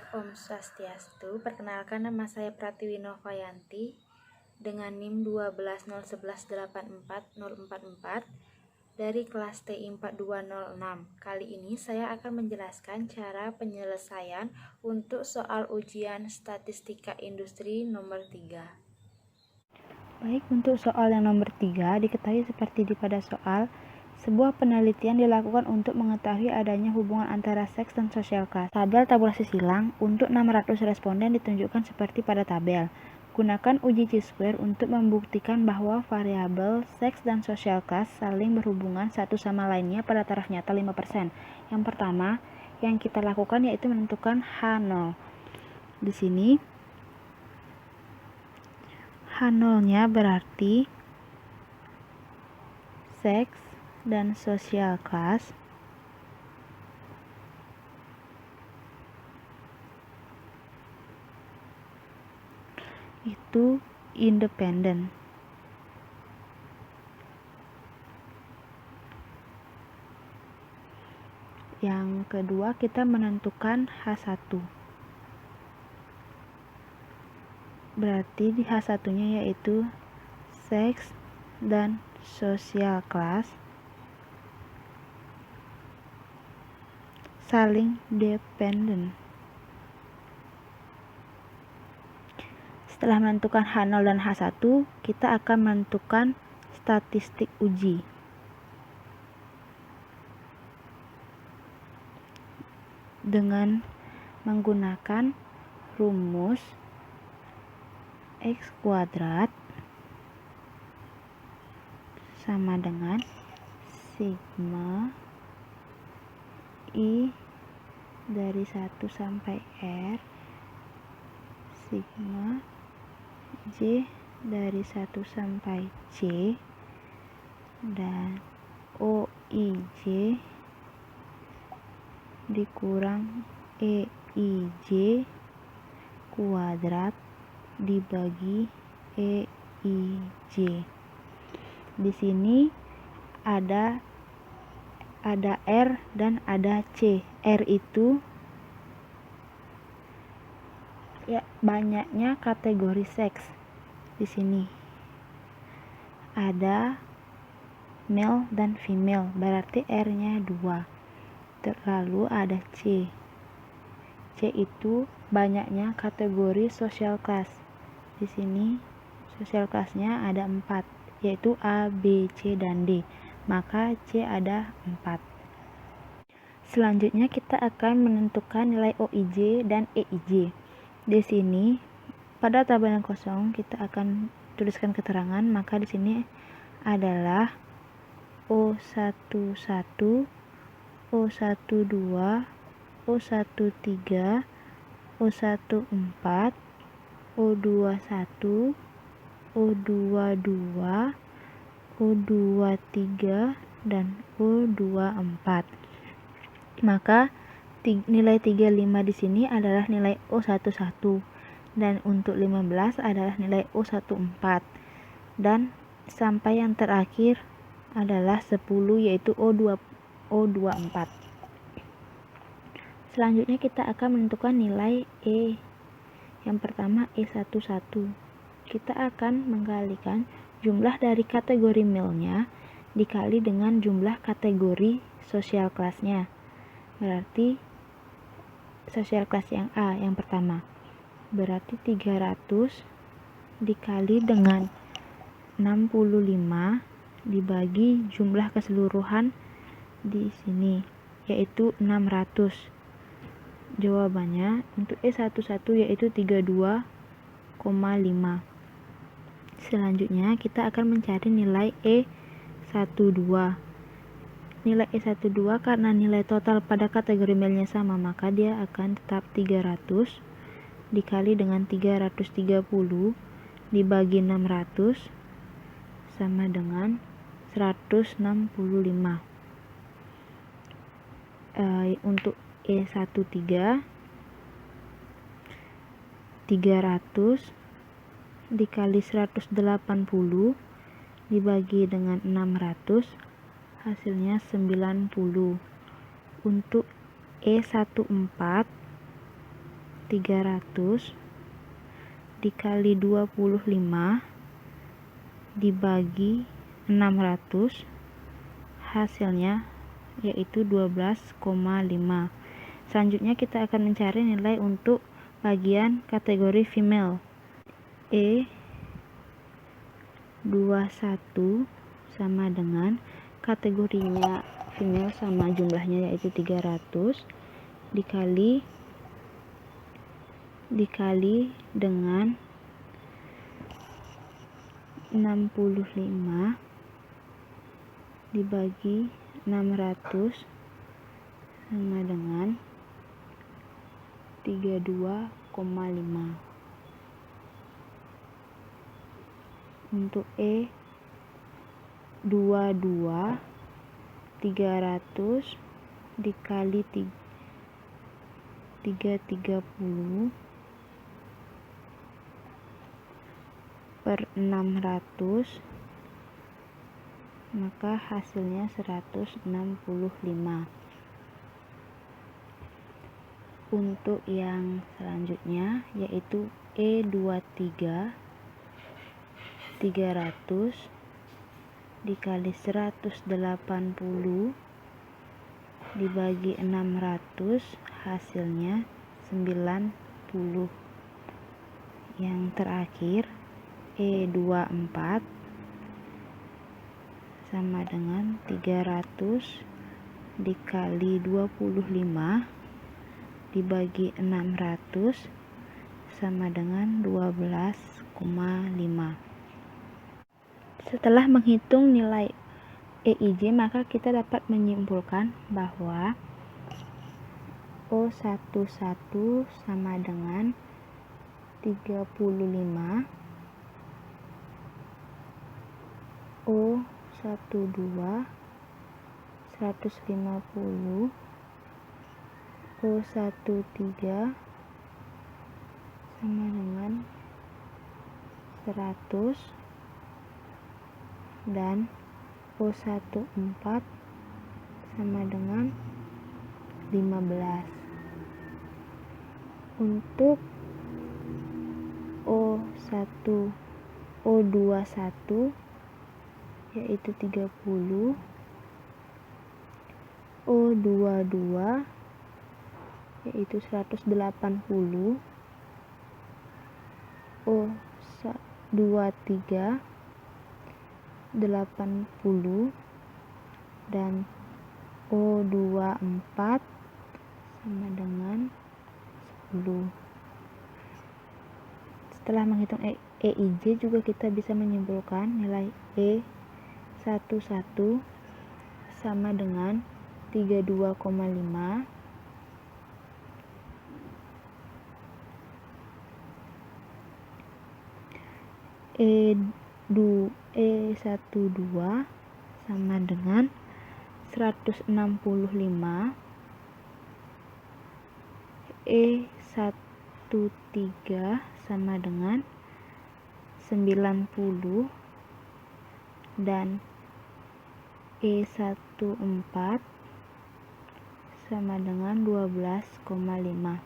Om Swastiastu, perkenalkan nama saya Pratiwi Novayanti dengan NIM 12011840444 dari kelas TI 4206. Kali ini saya akan menjelaskan cara penyelesaian untuk soal ujian statistika industri nomor 3. Baik, untuk soal yang nomor 3, diketahui seperti pada soal, sebuah penelitian dilakukan untuk mengetahui adanya hubungan antara seks dan sosial kelas. Tabel tabulasi silang untuk 600 responden ditunjukkan seperti pada tabel. Gunakan uji chi-square untuk membuktikan bahwa variabel seks dan sosial kelas saling berhubungan satu sama lainnya pada taraf nyata 5%. Yang pertama yang kita lakukan yaitu menentukan H0. Di sini H0-nya berarti seks dan sosial kelas itu independen. Yang kedua, kita menentukan H1. Berarti di H1-nya yaitu seks dan sosial kelas saling dependen. Setelah menentukan H0 dan H1, kita akan menentukan statistik uji. Dengan menggunakan rumus X kuadrat sama dengan sigma I dari 1 sampai R sigma J dari 1 sampai C dan OIJ dikurang EIJ kuadrat dibagi EIJ. Di sini ada R dan ada C. R itu ya banyaknya kategori seks. Di sini ada male dan female, berarti R-nya 2. Lalu ada C. C itu banyaknya kategori social class. Di sini social class-nya ada 4, yaitu A, B, C, dan D. Maka C ada 4. Selanjutnya kita akan menentukan nilai OIJ dan EIJ. Di sini pada tabel yang kosong kita akan tuliskan keterangan, maka di sini adalah O11, O12, O13, O14, O21, O22, O23, dan O24. Maka nilai 35 di sini adalah nilai O11 dan untuk 15 adalah nilai O14 dan sampai yang terakhir adalah 10 yaitu O24. Selanjutnya kita akan menentukan nilai E. Yang pertama E11. Kita akan mengkalikan jumlah dari kategori male-nya dikali dengan jumlah kategori sosial kelasnya. Berarti sosial kelas yang A yang pertama. Berarti 300 dikali dengan 65 dibagi jumlah keseluruhan di sini yaitu 600. Jawabannya untuk E11 yaitu 32,5. Selanjutnya kita akan mencari nilai E12. Nilai E12 karena nilai total pada kategori male-nya sama, maka dia akan tetap 300 dikali dengan 330 dibagi 600 sama dengan 165. Untuk E13 300 dikali 180 dibagi dengan 600 hasilnya 90. Untuk E14 300 dikali 25 dibagi 600, hasilnya yaitu 12,5. Selanjutnya kita akan mencari nilai untuk bagian kategori female. E21 sama dengan kategorinya female sama jumlahnya yaitu 300 dikali dengan 65 dibagi 600 sama dengan 32,5. Untuk E22 300 dikali 330 per 600, maka hasilnya 165. Untuk yang selanjutnya yaitu E23 300 dikali 180 dibagi 600, hasilnya 90. Yang terakhir E24 sama dengan 300 dikali 25 dibagi 600 sama dengan 12,5. Setelah menghitung nilai EIJ, maka kita dapat menyimpulkan bahwa O11 sama dengan 35, O12 150, O13 sama dengan 100, dan O14 sama dengan 15. Untuk O21 yaitu 30, O22 yaitu 180, O23 80, dan O24 sama dengan 10. Setelah menghitung EIJ juga kita bisa menyimpulkan nilai E11 sama dengan 32,5, E12 sama dengan 165, E13 sama dengan 90, dan E14 sama dengan 12,5.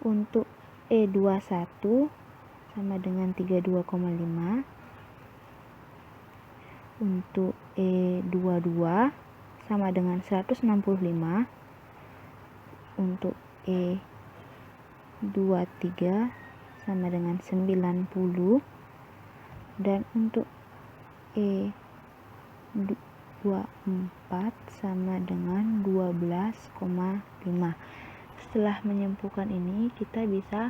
Untuk E21 sama dengan 32,5. Untuk E22 sama dengan 165. Untuk E23 sama dengan 90, dan untuk E24 sama dengan 12,5. Setelah menyimpulkan ini, kita bisa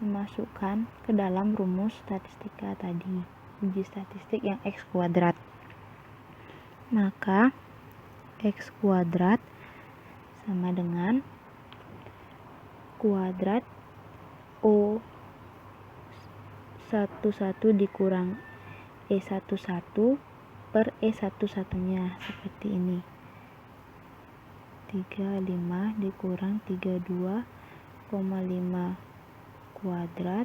memasukkan ke dalam rumus statistika tadi, uji statistik yang X kuadrat. Maka X kuadrat sama dengan kuadrat O11 dikurang E11 per E11-nya, seperti ini. 35 dikurang 32,5 kuadrat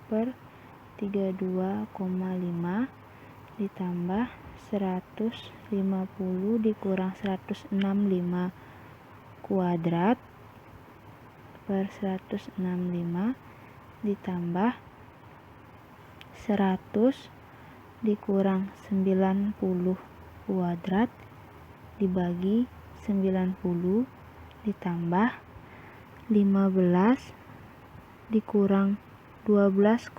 per 32,5 ditambah 150 dikurang 165 kuadrat per 165 ditambah 100 dikurang 90 kuadrat dibagi 90 ditambah 15 dikurang 12,5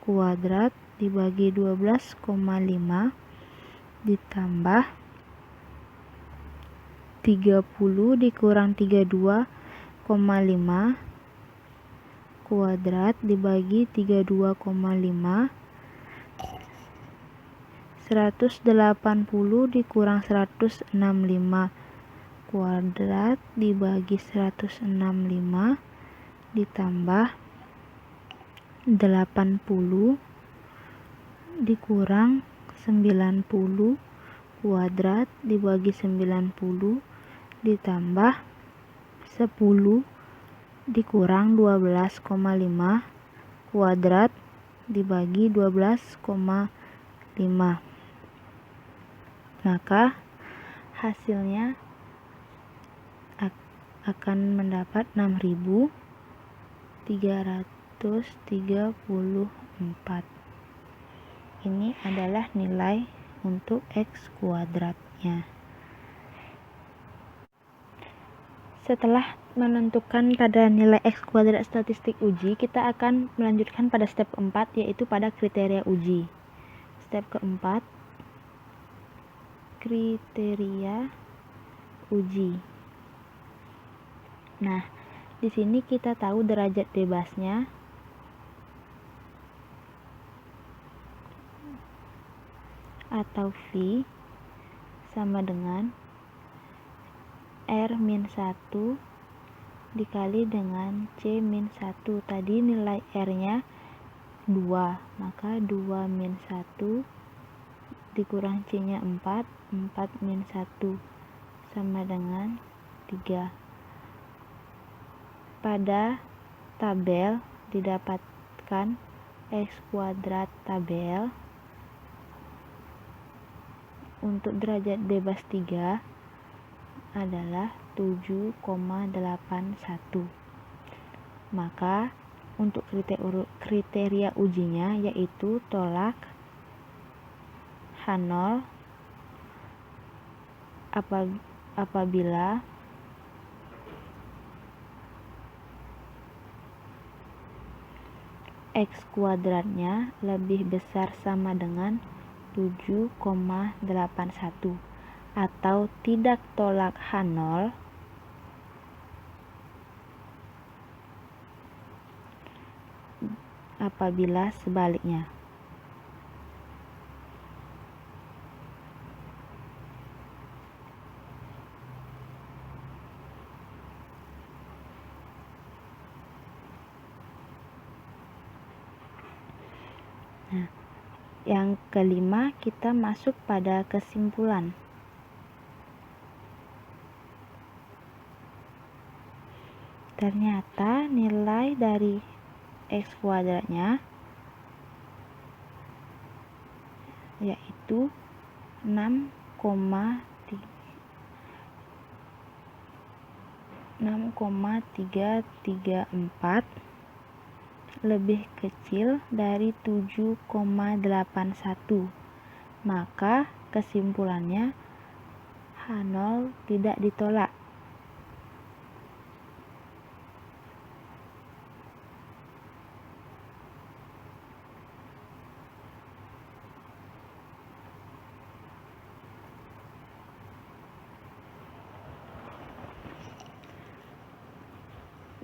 kuadrat dibagi 12,5 ditambah 30 dikurang 32,5 kuadrat dibagi 32,5 180 dikurang 165 kuadrat dibagi 165 ditambah 80 dikurang 90 kuadrat dibagi 90 ditambah 10 dikurang 12,5 kuadrat dibagi 12,5. Maka hasilnya akan mendapat 6.334. Ini adalah nilai untuk X kuadratnya. Setelah menentukan pada nilai X kuadrat statistik uji, kita akan melanjutkan pada step keempat, yaitu pada kriteria uji. Step keempat, kriteria uji. Nah, di sini kita tahu derajat bebasnya atau V sama dengan R-1 dikali dengan C-1. Tadi nilai R-nya 2, maka 2-1 dikurang C-nya 4, 4-1 sama dengan 3. Pada tabel didapatkan X kuadrat tabel untuk derajat bebas 3 adalah 7,81. Maka untuk kriteria ujinya yaitu tolak H0 apabila X kuadratnya lebih besar sama dengan 7,81 atau tidak tolak H0 apabila sebaliknya. Nah, yang kelima kita masuk pada kesimpulan. Ternyata nilai dari X kuadratnya yaitu 6,334 lebih kecil dari 7,81. Maka kesimpulannya H0 tidak ditolak.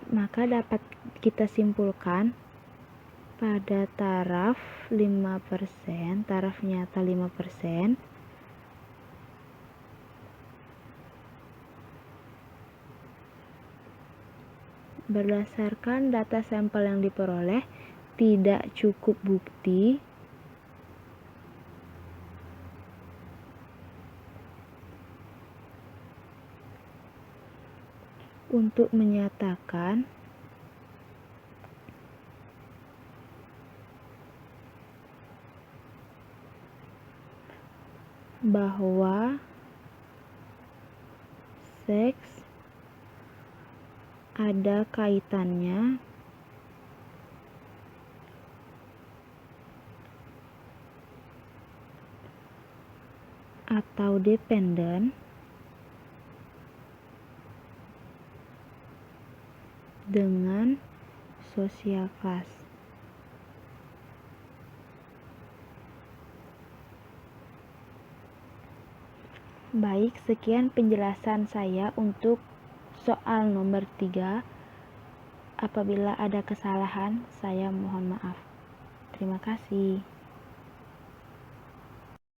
Maka dapat kita simpulkan pada taraf 5%, taraf nyata 5%, berdasarkan data sampel yang diperoleh tidak cukup bukti untuk menyatakan bahwa seks ada kaitannya atau dependen dengan social class. Baik, sekian penjelasan saya untuk soal nomor 3. Apabila ada kesalahan, saya mohon maaf. Terima kasih.